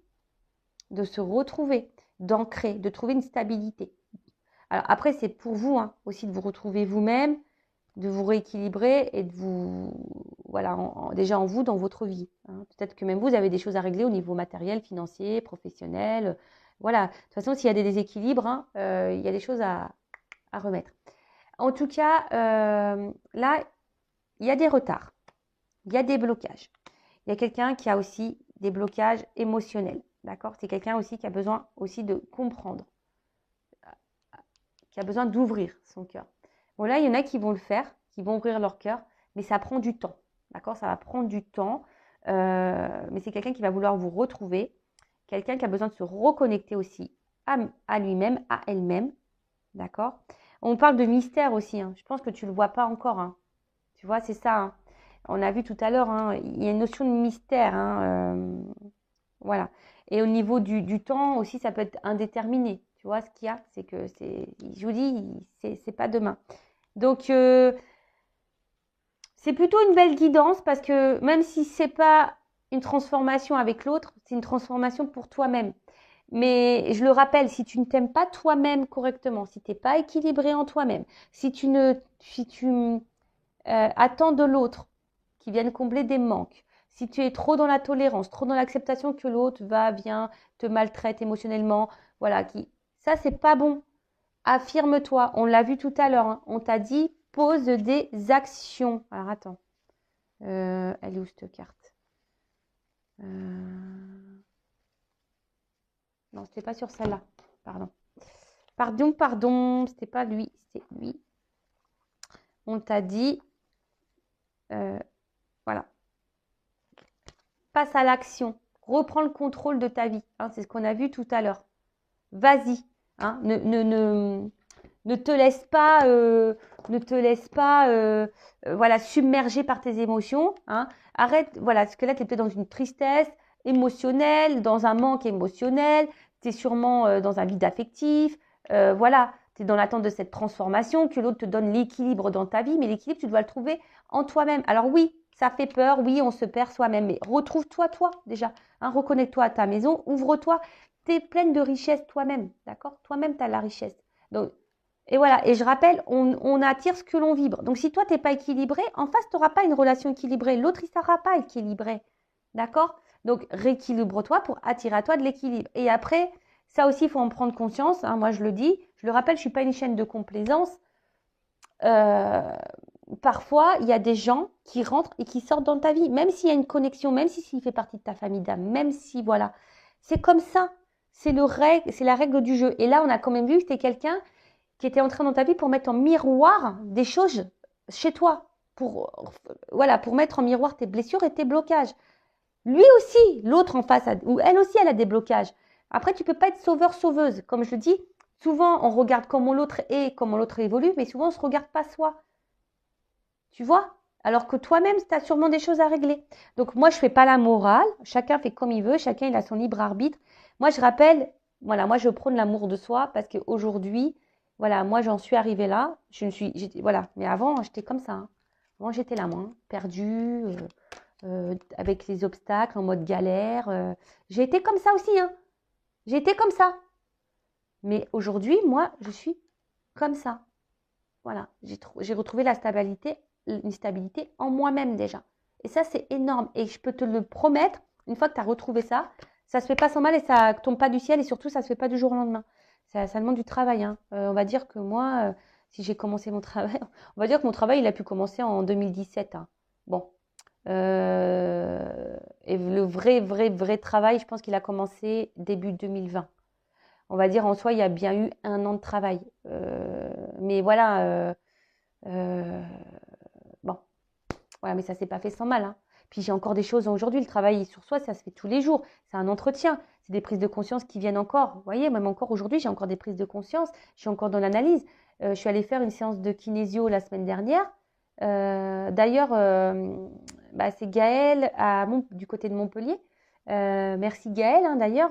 de se retrouver, d'ancrer, de trouver une stabilité. Alors après, c'est pour vous aussi de vous retrouver vous-même, de vous rééquilibrer et de vous, voilà, déjà en vous, dans votre vie. Peut-être que même vous avez des choses à régler au niveau matériel, financier, professionnel. Voilà, de toute façon, s'il y a des déséquilibres, il y a des choses à remettre. En tout cas, là, il y a des retards, il y a des blocages. Il y a quelqu'un qui a aussi des blocages émotionnels, d'accord? C'est quelqu'un aussi qui a besoin aussi de comprendre, qui a besoin d'ouvrir son cœur. Bon, là, il y en a qui vont le faire, qui vont ouvrir leur cœur, mais ça prend du temps, d'accord? Ça va prendre du temps, mais c'est quelqu'un qui va vouloir vous retrouver, quelqu'un qui a besoin de se reconnecter aussi à lui-même, à elle-même, d'accord? On parle de mystère aussi, je pense que tu ne le vois pas encore, tu vois, c'est ça, On a vu tout à l'heure, il y a une notion de mystère, voilà. Et au niveau du temps aussi, ça peut être indéterminé. Tu vois, ce qu'il y a, c'est que je vous dis, c'est pas demain. Donc, c'est plutôt une belle guidance parce que même si c'est pas une transformation avec l'autre, c'est une transformation pour toi-même. Mais je le rappelle, si tu ne t'aimes pas toi-même correctement, si tu n'es pas équilibré en toi-même, si tu attends de l'autre qui vienne combler des manques, si tu es trop dans la tolérance, trop dans l'acceptation que l'autre vient, te maltraite émotionnellement, voilà, ça c'est pas bon. Affirme-toi. On l'a vu tout à l'heure. On t'a dit pose des actions. Alors attends, elle est où cette carte? Non, c'était pas sur celle-là. Pardon. C'était pas lui, c'est lui. On t'a dit, voilà. Passe à l'action. Reprends le contrôle de ta vie. C'est ce qu'on a vu tout à l'heure. Vas-y. Ne te laisse pas, voilà, submerger par tes émotions. Arrête, voilà, parce que là, tu es peut-être dans une tristesse émotionnelle, dans un manque émotionnel, tu es sûrement dans un vide affectif. Voilà, tu es dans l'attente de cette transformation, que l'autre te donne l'équilibre dans ta vie, mais l'équilibre, tu dois le trouver en toi-même. Alors oui, ça fait peur, oui, on se perd soi-même, mais retrouve-toi, toi, déjà. Reconnecte-toi à ta maison, ouvre-toi. Tu es pleine de richesse toi-même, d'accord? Toi-même, tu as la richesse. Donc, et voilà, et je rappelle, on attire ce que l'on vibre. Donc, si toi, tu n'es pas équilibré, en face, tu n'auras pas une relation équilibrée. L'autre, il ne sera pas équilibré. D'accord? Donc, rééquilibre-toi pour attirer à toi de l'équilibre. Et après, ça aussi, il faut en prendre conscience. Moi, je le dis, je le rappelle, je ne suis pas une chaîne de complaisance. Parfois, il y a des gens qui rentrent et qui sortent dans ta vie, même s'il y a une connexion, même s'il fait partie de ta famille d'âme, même si, voilà. C'est comme ça. C'est la règle du jeu. Et là, on a quand même vu que c'était quelqu'un qui était entré dans ta vie pour mettre en miroir des choses chez toi, pour mettre en miroir tes blessures et tes blocages. Lui aussi, l'autre en face, ou elle aussi, elle a des blocages. Après, tu ne peux pas être sauveur-sauveuse. Comme je le dis, souvent, on regarde comment l'autre est, comment l'autre évolue, mais souvent, on ne se regarde pas soi. Tu vois? Alors que toi-même, tu as sûrement des choses à régler. Donc, moi, je ne fais pas la morale. Chacun fait comme il veut. Chacun, il a son libre arbitre. Moi, je rappelle, voilà, moi, je prône l'amour de soi parce qu'aujourd'hui, voilà, moi, j'en suis arrivée là. Voilà. Mais avant, j'étais comme ça. Avant, j'étais là, moi, perdue, avec les obstacles, en mode galère. J'ai été comme ça aussi, J'ai été comme ça. Mais aujourd'hui, moi, je suis comme ça. Voilà. J'ai retrouvé une stabilité en moi-même déjà. Et ça, c'est énorme. Et je peux te le promettre, une fois que tu as retrouvé ça, ça se fait pas sans mal et ça tombe pas du ciel et surtout, ça se fait pas du jour au lendemain. Ça demande du travail. On va dire que moi, si j'ai commencé mon travail. On va dire que mon travail, il a pu commencer en 2017. Hein. Bon. Et le vrai travail, je pense qu'il a commencé début 2020. On va dire en soi, il y a bien eu 1 an de travail. Mais voilà, bon, voilà, mais ça s'est pas fait sans mal. Hein. Puis j'ai encore des choses aujourd'hui. Le travail sur soi, ça se fait tous les jours. C'est un entretien. C'est des prises de conscience qui viennent encore. Vous voyez, même encore aujourd'hui, j'ai encore des prises de conscience. Je suis encore dans l'analyse. Je suis allée faire une séance de kinésio la semaine dernière. D'ailleurs, c'est Gaëlle du côté de Montpellier. Merci Gaëlle. Hein, d'ailleurs,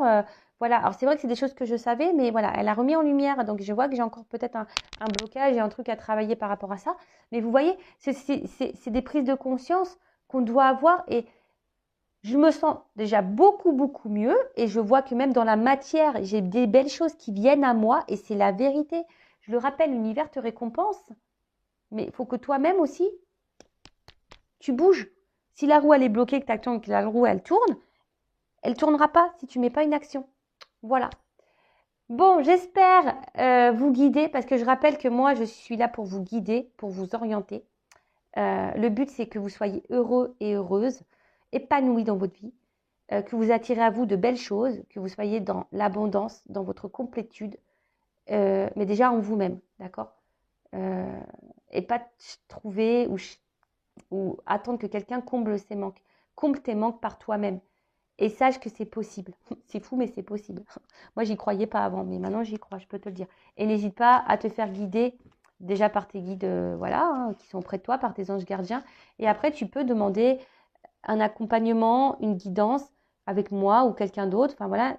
voilà. Alors c'est vrai que c'est des choses que je savais, mais voilà, elle a remis en lumière. Donc je vois que j'ai encore peut-être un blocage et un truc à travailler par rapport à ça. Mais vous voyez, c'est des prises de conscience qu'on doit avoir et je me sens déjà beaucoup mieux et je vois que même dans la matière, j'ai des belles choses qui viennent à moi et c'est la vérité. Je le rappelle, l'univers te récompense, mais il faut que toi-même aussi, tu bouges. Si la roue elle est bloquée, que tu attends que la roue elle tournera pas si tu mets pas une action. Voilà. Bon, j'espère vous guider parce que je rappelle que moi, je suis là pour vous guider, pour vous orienter. Le but, c'est que vous soyez heureux et heureuse, épanouis dans votre vie, que vous attirez à vous de belles choses, que vous soyez dans l'abondance, dans votre complétude, mais déjà en vous-même, d'accord et pas trouver ou attendre que quelqu'un comble ses manques. Comble tes manques par toi-même. Et sache que c'est possible. C'est fou, mais c'est possible. Moi, j'y croyais pas avant, mais maintenant, j'y crois, je peux te le dire. Et n'hésite pas à te faire guider déjà par tes guides qui sont près de toi, par tes anges gardiens. Et après, tu peux demander un accompagnement, une guidance avec moi ou quelqu'un d'autre. Enfin, voilà.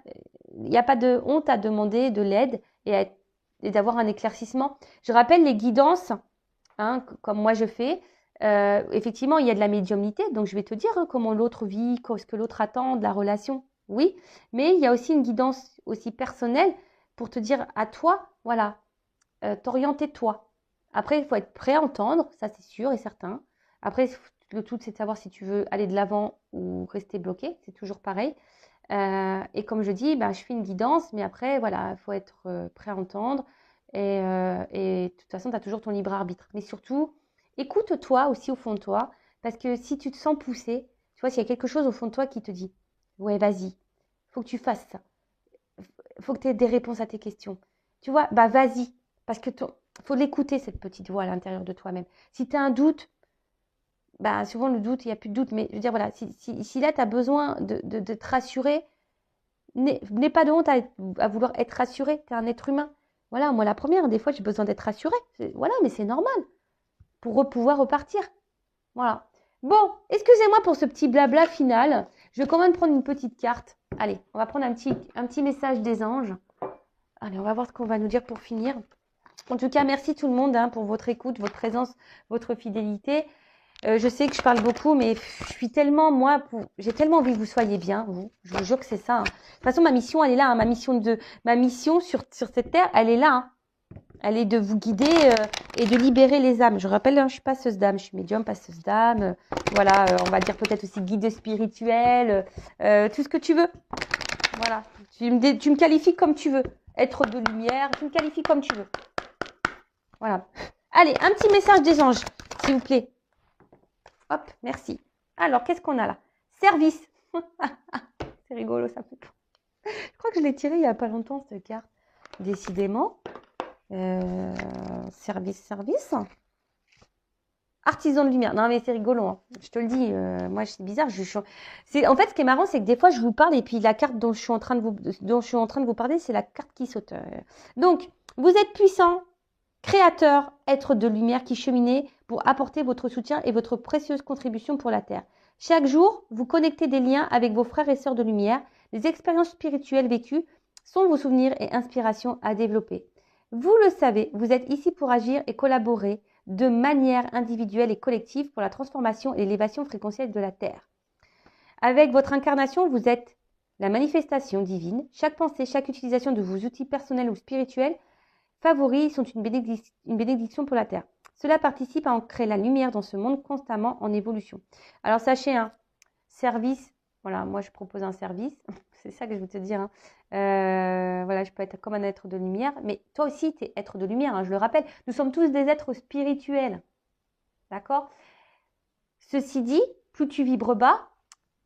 Il n'y a pas de honte à demander de l'aide et d'avoir un éclaircissement. Je rappelle les guidances, hein, comme moi je fais. Effectivement, il y a de la médiumnité, donc je vais te dire comment l'autre vit, ce que l'autre attend de la relation. Oui, mais il y a aussi une guidance aussi personnelle pour te dire à toi, voilà, t'orienter toi. Après, il faut être prêt à entendre, ça c'est sûr et certain. Après, le tout c'est de savoir si tu veux aller de l'avant ou rester bloqué, c'est toujours pareil. Et comme je dis, je fais une guidance, mais après, voilà, il faut être prêt à entendre. Et de toute façon, tu as toujours ton libre arbitre. Mais surtout, écoute-toi aussi au fond de toi, parce que si tu te sens poussé, tu vois, s'il y a quelque chose au fond de toi qui te dit, ouais, vas-y, faut que tu fasses ça. Faut que tu aies des réponses à tes questions. Tu vois, vas-y, parce que faut l'écouter, cette petite voix à l'intérieur de toi-même. Si tu as un doute, souvent le doute, il n'y a plus de doute, mais je veux dire, voilà, si là, tu as besoin de te rassurer, n'aie pas de honte à vouloir être rassuré, tu es un être humain. Voilà, moi la première, des fois j'ai besoin d'être rassurée. Voilà, mais c'est normal pour pouvoir repartir. Voilà. Bon, excusez-moi pour ce petit blabla final. Je vais quand même prendre une petite carte. Allez, on va prendre un petit message des anges. Allez, on va voir ce qu'on va nous dire pour finir. En tout cas, merci tout le monde pour votre écoute, votre présence, votre fidélité. Je sais que je parle beaucoup, mais je suis tellement, j'ai tellement envie que vous soyez bien, vous. Je vous jure que c'est ça. Hein. De toute façon, ma mission, elle est là. Hein. Ma mission sur cette terre, elle est là. Hein. Elle est de vous guider et de libérer les âmes. Je rappelle, je suis passeuse d'âme, je suis médium, passeuse d'âme. Voilà, on va dire peut-être aussi guide spirituel, tout ce que tu veux. Voilà, tu me qualifies comme tu veux. Être de lumière, tu me qualifies comme tu veux. Voilà. Allez, un petit message des anges, s'il vous plaît. Hop, merci. Alors, qu'est-ce qu'on a là? Service. C'est rigolo, ça fait. Je crois que je l'ai tiré il n'y a pas longtemps, cette carte. Décidément. Service. Artisan de lumière. Non, mais c'est rigolo. Hein. Je te le dis. Moi, c'est bizarre. En fait, ce qui est marrant, c'est que des fois, je vous parle et puis la carte dont je suis en train de vous parler, c'est la carte qui saute. Donc, vous êtes puissant, créateur, être de lumière qui cheminez pour apporter votre soutien et votre précieuse contribution pour la Terre. Chaque jour, vous connectez des liens avec vos frères et sœurs de lumière. Les expériences spirituelles vécues sont vos souvenirs et inspirations à développer. Vous le savez, vous êtes ici pour agir et collaborer de manière individuelle et collective pour la transformation et l'élévation fréquentielle de la Terre. Avec votre incarnation, vous êtes la manifestation divine. Chaque pensée, chaque utilisation de vos outils personnels ou spirituels favoris sont une bénédiction pour la Terre. Cela participe à ancrer la lumière dans ce monde constamment en évolution. Alors sachez, service, Voilà, moi, je propose un service. C'est ça que je veux te dire. Hein. Voilà, je peux être comme un être de lumière. Mais toi aussi, tu es être de lumière, hein, je le rappelle. Nous sommes tous des êtres spirituels. D'accord? Ceci dit, plus tu vibres bas,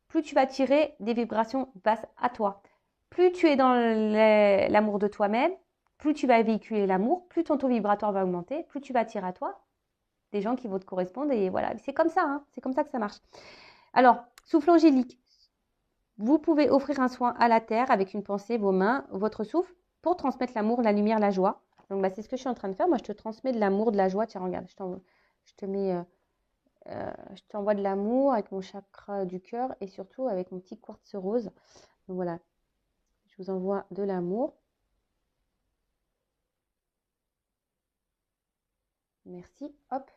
plus tu vas tirer des vibrations basses à toi. Plus tu es dans l'amour de toi-même, plus tu vas véhiculer l'amour, plus ton taux vibratoire va augmenter, plus tu vas attirer à toi des gens qui vont te correspondre. Et voilà, c'est comme ça, hein, c'est comme ça que ça marche. Alors, souffle angélique. Vous pouvez offrir un soin à la terre avec une pensée, vos mains, votre souffle, pour transmettre l'amour, la lumière, la joie. Donc, bah, c'est ce que je suis en train de faire. Moi, je te transmets de l'amour, de la joie. Tiens, regarde, je t'envoie de l'amour avec mon chakra du cœur et surtout avec mon petit quartz rose. Donc voilà, je vous envoie de l'amour. Merci, hop.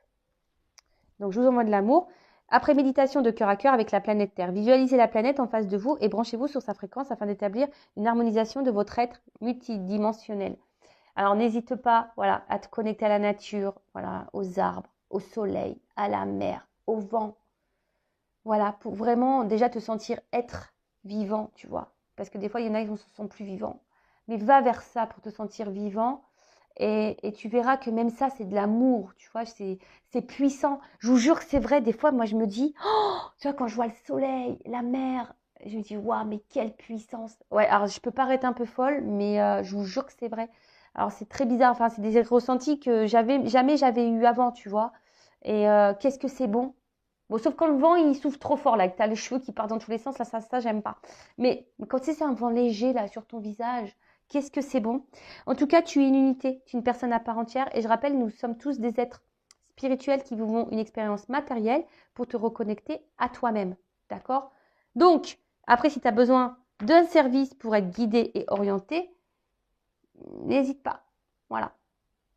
Donc je vous envoie de l'amour. Après méditation de cœur à cœur avec la planète Terre, visualisez la planète en face de vous et branchez-vous sur sa fréquence afin d'établir une harmonisation de votre être multidimensionnel. Alors n'hésite pas, voilà, à te connecter à la nature, voilà, aux arbres, au soleil, à la mer, au vent. Voilà, pour vraiment déjà te sentir être vivant, tu vois. Parce que des fois, il y en a qui ne se sentent plus vivants. Mais va vers ça pour te sentir vivant. Et tu verras que même ça, c'est de l'amour, tu vois, c'est puissant. Je vous jure que c'est vrai, des fois, moi, je me dis, oh, tu vois, quand je vois le soleil, la mer, je me dis, waouh, mais quelle puissance. Ouais, alors je peux paraître un peu folle, mais je vous jure que c'est vrai. Alors c'est très bizarre, enfin, c'est des ressentis que jamais j'avais eu avant, tu vois. Et qu'est-ce que c'est bon. Bon, sauf quand le vent, il souffle trop fort, là, que tu as les cheveux qui partent dans tous les sens, là, ça j'aime pas. Mais quand c'est un vent léger, là, sur ton visage, qu'est-ce que c'est bon. En tout cas, tu es une unité, tu es une personne à part entière. Et je rappelle, nous sommes tous des êtres spirituels qui vivons une expérience matérielle pour te reconnecter à toi-même. D'accord? Donc, après, si tu as besoin d'un service pour être guidé et orienté, n'hésite pas. Voilà.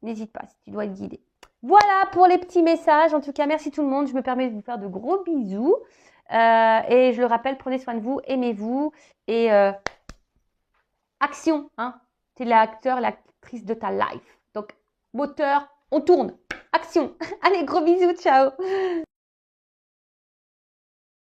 N'hésite pas si tu dois être guidé. Voilà pour les petits messages. En tout cas, merci tout le monde. Je me permets de vous faire de gros bisous. Et je le rappelle, prenez soin de vous, aimez-vous. Et action, hein. Tu es l'acteur, l'actrice de ta life. Donc, moteur, on tourne. Action. Allez, gros bisous, ciao.